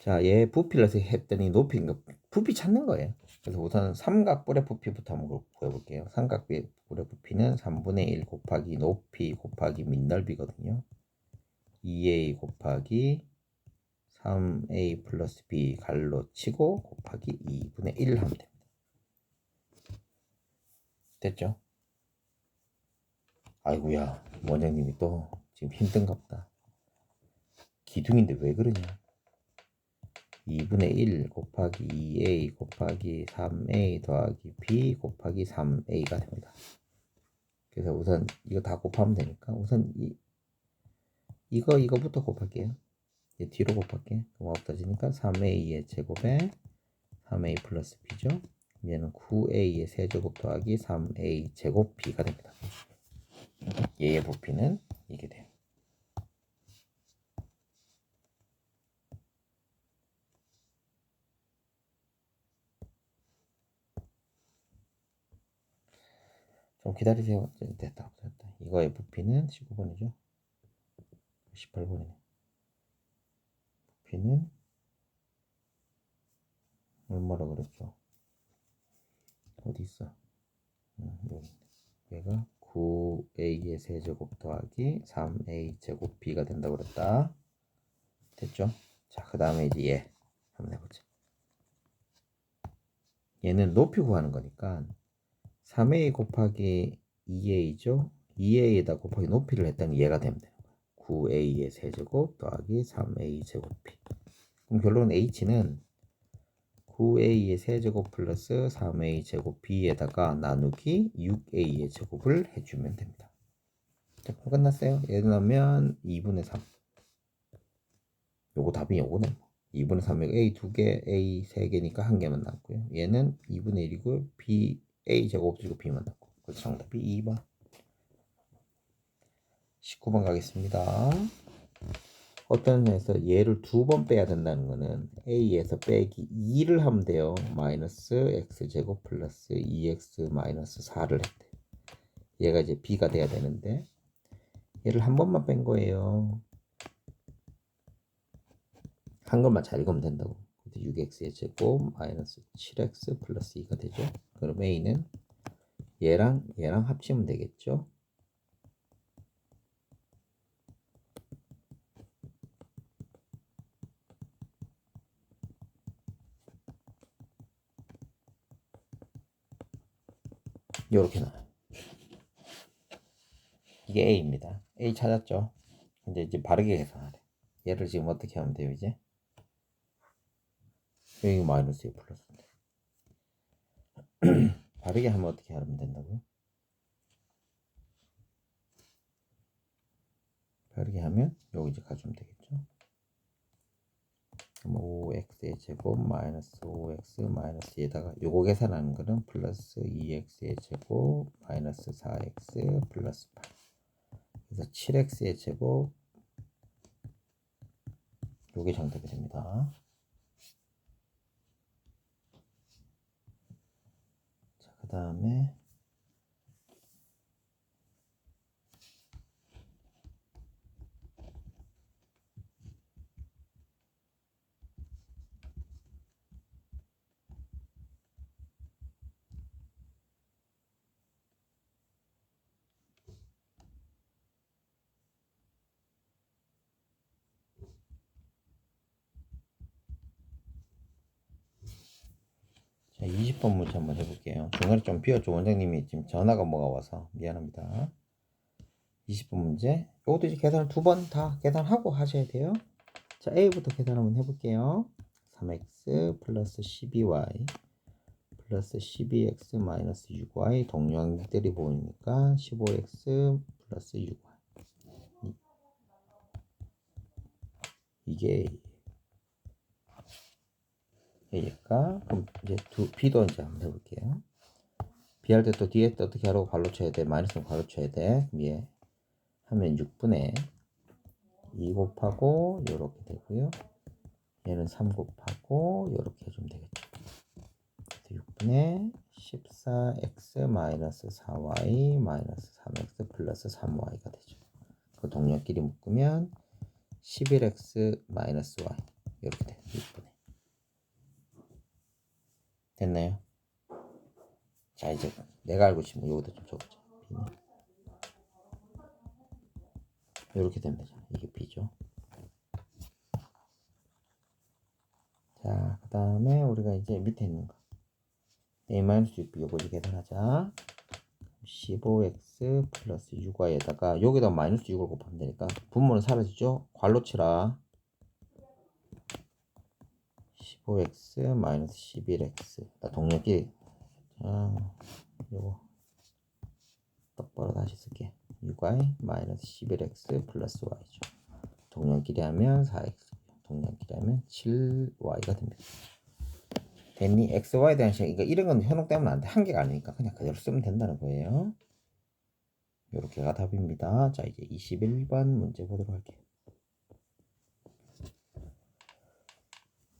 자, 얘 부피를 했더니 높이인 거, 부피 찾는 거예요. 그래서 우선 삼각뿔의 부피부터 한번 구해볼게요. 삼각뿔의 부피는 3분의 1 곱하기 높이 곱하기 밑넓이거든요. 2a 곱하기 3a 플러스 b 갈로 치고 곱하기 2분의 1 하면 됩니다. 됐죠? 아이고야, 원장님이 또 지금 힘든갑다. 기둥인데 왜 그러냐? 2분의 1 곱하기 2a 곱하기 3a 더하기 b 곱하기 3a가 됩니다. 그래서 우선 이거 다 곱하면 되니까 우선 이거부터 곱할게요. 얘 뒤로 곱할게. 그럼 없어지니까 3a의 제곱에 3a 플러스 b죠. 얘는 9a의 세제곱 더하기 3a 제곱 b가 됩니다. 얘의 부피는 이게 돼요. 좀 기다리세요. 됐다. 이거의 부피는 19번이죠. 18번이네. 부피는 얼마라 그랬죠? 어디 있어? 여기. 얘가 9a의 세제곱 더하기 3a 제곱 b가 된다고 그랬다. 됐죠? 자, 그 다음에 이제 얘 한번 해보자. 얘는 높이 구하는 거니까 3a 곱하기 2a죠. 2a에다 곱하기 높이를 했더니 얘가 되면 되는 거야. 9a의 세제곱 더하기 3a 제곱 b. 그럼 결론 h는 9a의 세제곱 플러스 3a 제곱 b에다가 나누기 6a의 제곱을 해주면 됩니다. 자, 그럼 끝났어요. 얘를 넣으면 2분의 3. 요거 답이 요거네. 2분의 3이 a 2개, a 3개니까 한 개만 남고요. 얘는 2분의 1이고 b, a 제곱 없이고 b만 남고. 그래서 정답이 2번. 19번 가겠습니다. 어떤 데서 얘를 2번 빼야 된다는 거는 a에서 빼기 2를 하면 돼요. 마이너스 x제곱 플러스 2x 마이너스 4를 했대. 얘가 이제 b가 돼야 되는데 얘를 한 번만 뺀 거예요. 한 것만 잘 읽으면 된다고. 6x의 제곱 마이너스 7x 플러스 2가 되죠. 그럼 a는 얘랑 합치면 되겠죠. 요렇게 나와요. 이게 a입니다. a 찾았죠. 이제 바르게 계산하래. 얘를 지금 어떻게 하면 돼요, 이제? 여기 마이너스 2 플러스인데. 바르게 하면 어떻게 하면 된다고요? 바르게 하면 여기 이제 가주면 되겠죠. 5x의 제곱 마이너스 5x 마이너스 에다가 요거 계산하는 거는 플러스 2x의 제곱 마이너스 4x 플러스 8. 그래서 7x의 제곱 요게 정답이 됩니다. 자, 그 다음에 자, 20번 문제 한번 해볼게요. 중간에 좀 비웠죠. 원장님이 지금 전화가 뭐가 와서 미안합니다. 20번 문제. 이것도 이제 계산을 2번 다 계산하고 하셔야 돼요. 자, A부터 계산 한번 해볼게요. 3x 플러스 12y 플러스 12x 마이너스 6y 동량들이 보이니까 15x 플러스 6y. 이게 A일까? 그럼 이제 B도 이제 한번 해볼게요. B 할 때 또 뒤에 또 어떻게 하라고 발로 쳐야 돼? 마이너스는 발로 쳐야 돼. 위에 하면 6분의 2 곱하고 요렇게 되고요. 얘는 3 곱하고 요렇게 해주면 되겠죠. 6분의 14x 마이너스 4y 마이너스 3x 플러스 3y가 되죠. 그 동력끼리 묶으면 11x 마이너스 y 이렇게 돼요. 6분의 됐나요? 자, 이제 내가 알고 있으면 요거도 좀 적어줘. b는 이렇게 되면 되죠. 이게 b죠. 자, 그 다음에 우리가 이제 밑에 있는 거 a-6b 요거 이제 계산하자. 15x 플러스 6y에다가 여기다 마이너스 6을 곱하면 되니까 분모는 사라지죠. 괄호 치라. 15x 마이너스 11x 나 동력끼리 요거 똑바로 다시 쓸게. 6y 마이너스 11x 플러스 y죠. 동력끼리 하면 4x 동력끼리 하면 7y가 됩니다. 됐니? xy에 대한 시간 이런 건 현혹되면 안 돼. 한 개가 아니니까 그냥 그대로 쓰면 된다는 거예요. 요렇게가 답입니다. 자, 이제 21번 문제 보도록 할게요.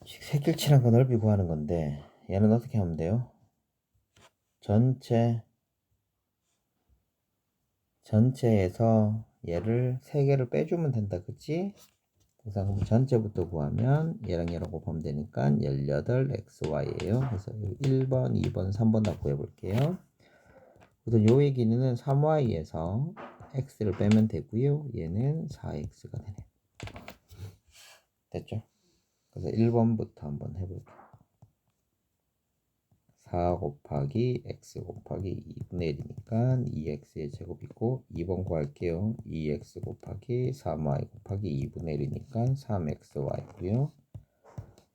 색길칠한 거 넓이 구하는 건데 얘는 어떻게 하면 돼요? 전체 전체에서 얘를 3개를 빼주면 된다. 그치? 우선 전체부터 구하면 얘랑 얘랑 곱하면 되니까 18xy예요. 그래서 1번, 2번, 3번 다 구해볼게요. 우선 요의 길이는 3y에서 x를 빼면 되고요. 얘는 4x가 되네. 됐죠? 그래서 1번부터 한번 해볼게요. 4 곱하기 x 곱하기 2분의 1이니까 2x의 제곱이고 2번 구할게요. 2x 곱하기 3y 곱하기 2분의 1이니까 3xy고요.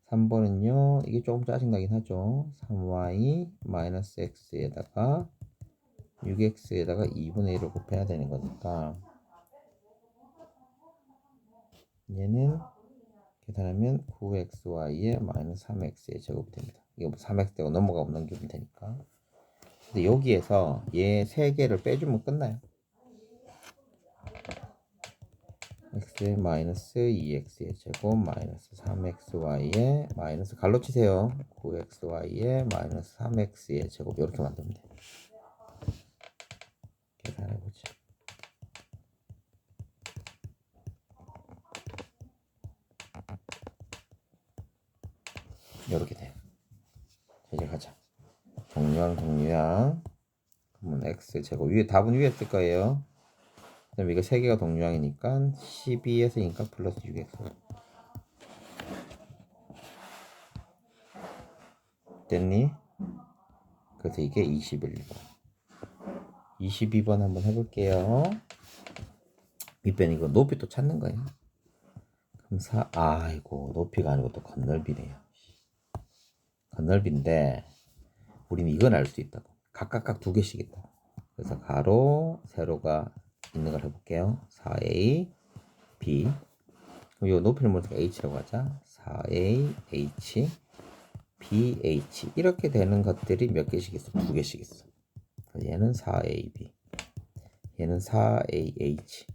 3번은요. 이게 조금 짜증나긴 하죠. 3y 마이너스 x에다가 6x에다가 2분의 1을 곱해야 되는 거니까 얘는 계산하면 9xy에 마이너스 3x의 제곱이 됩니다. 이거 3x되고 넘어가고 넘기면 되니까. 근데 여기에서 얘 3개를 빼주면 끝나요. x에 마이너스 2x의 제곱 마이너스 3xy에 마이너스 갈로 치세요. 9xy에 마이너스 3x의 제곱 이렇게 만들면 돼요. 계산해보죠. 이렇게 돼요. 이제 가자. 동류항 그러면 x 제곱 위에 답은 위에 쓸 거예요. 그럼 이거 3개가 동류항이니까 12에서니까 플러스 6x 됐니? 그래서 이게 21번 22번 한번 해볼게요. 밑변 이거 높이 또 찾는 거예요. 그럼 아이고 높이가 아니고 또 건널비네요. 건널비인데 우리는 이건 알 수 있다고. 각각 2개씩 있다. 그래서 가로 세로가 있는 걸 해볼게요. 4a b 그럼 이 높이를 모르니까 h라고 하자. 4a h b h 이렇게 되는 것들이 몇 개씩 있어? 2개씩 있어. 얘는 4ab 얘는 4ah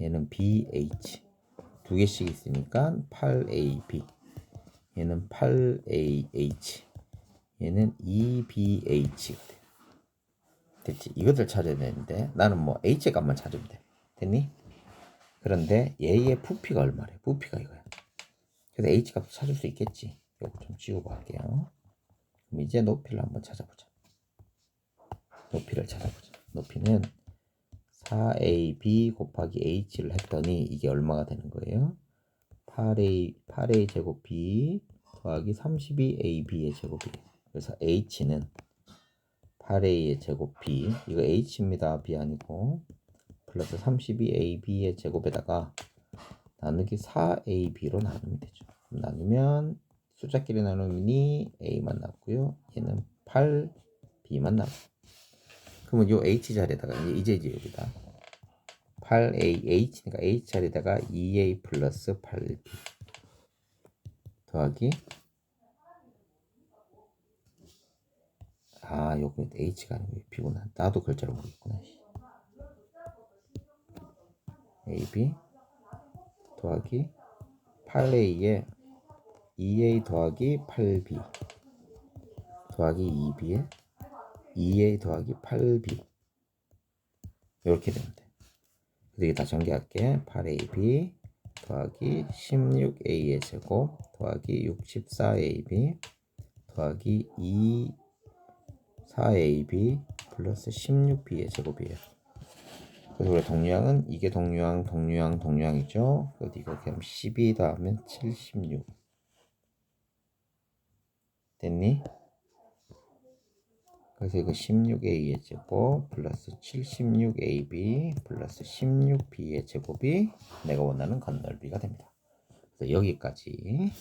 얘는 bh 2개씩 있으니까 8ab 얘는 8ah 얘는 2bh가 돼. 됐지? 이것들 찾아야 되는데 나는 뭐 h의 값만 찾으면 돼. 됐니? 그런데 얘의 부피가 얼마래? 부피가 이거야. 그래서 h 값 찾을 수 있겠지. 요거 좀 지우고 할게요. 그럼 이제 높이를 한번 찾아보자. 높이를 찾아보자. 높이는 4ab 곱하기 h를 했더니 이게 얼마가 되는 거예요? 8a 제곱 b 더하기 32ab의 제곱이에요. 그래서 h는 8a의 제곱 b 이거 h입니다. b 아니고 플러스 32ab의 제곱에다가 나누기 4ab로 나누면 되죠. 나누면 숫자끼리 나누니 a만 남고요. 얘는 8b만 남고. 그러면 요 h 자리에다가 이제 여기다 8ah니까 h 자리에다가 2a 플러스 8b 더하기 요거 h가 아니고 b구나. 나도 글자를 모르겠구나. ab 더하기 8a에 2a 더하기 8b 더하기 2b에 2a 더하기 8b 이렇게 되면 돼. 그래서 이게 다 전개할게. 8ab 더하기 16a의 제곱 더하기 64ab 더하기 4ab 플러스 16b의 제곱이에요. 그래서 우리 동류항은 이게 동류항이죠. 그래서 이거 그냥 12 더하면 76 됐니? 그래서 이거 16a의 제곱 플러스 76ab 플러스 16b의 제곱이 내가 원하는 건널비가 됩니다. 그래서 여기까지